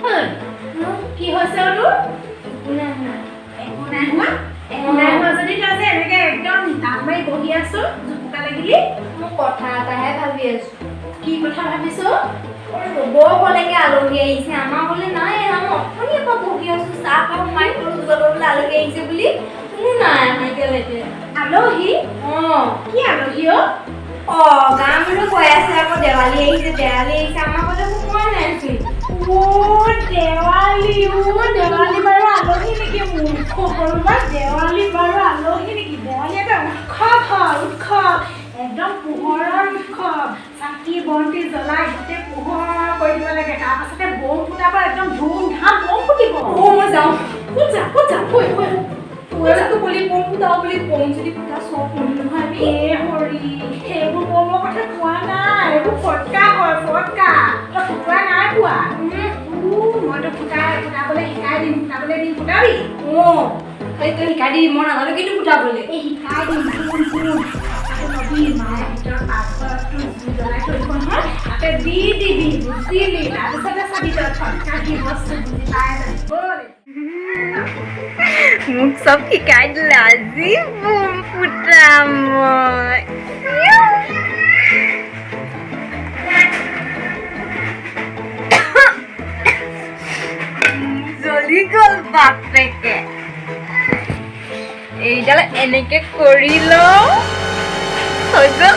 কি হৈছে তোৰ? একো নাই হোৱা যদি তই যে এনেকে একদম দাঁত মাৰি বহি আছো জোপোকা লাগিলি মই কথা এটাহে ভাবি আছো কি কথা ভাবিছো বৰ বলেকে আলহী আহিছে আমাৰ বোলে নাই আমি অথনিৰ পৰা বহি আছো চাহ কাপ মাৰি কৰো যোগাৰ বোলে আলহী আহিছে বুলি কোনো নাই এতিয়ালৈকে আলহী কি আলহী গাঁৱৰ মানুহ কৈ আছে আকৌ দেৱালী আহিছে আমাৰ কথা কোৱা নাইছিল দেৱালী বাৰু আলহী নেকি মূৰ্খ কৰবাত দেৱালী বাৰু আলহী নেকি দেৱালী এটা উৎসৱ হয় উৎসৱ একদম পোহৰৰ উৎসৱ চাকি বন্তি জ্বলাই গোটেই পোহৰ কৰি দিব লাগে তাৰপাছতে বম ফুটাব একদম ধুম ধাম বম ফুটিব মই যাওঁ ক'ত যা তোৰতো বুলি বম ফুটাও বুলি বম যদি ফুটা চব মন নহয় হৰি সেইবোৰ বমৰ কথা কোৱা নাই এইবোৰ ফটকা হয় ফটকা তই ফুটোৱা নাই পোৱা মইতো ফুটাবলৈ শিকাই দিম ফুটাবলৈ দিম ফুটাবি তই শিকাই দিবি মই নাজানো কিন্তু ফুটাবলৈ এই শিকাই দিম নদী মায়ে ভিতৰত পাকঘৰটো জুই জ্বলাই থৈ দিব নহয় তাতে দি দিবি বুজিলি তাৰপিছতে চাবি তই ফটকা কি বস্তু বুজি পাই যাবি মোক চব শিকাই দিলে আজি বম ফুটাম মই জ্বলি গ'ল বাপেকে এইডাল এনেকে কৰি লওঁ হৈ গ'ল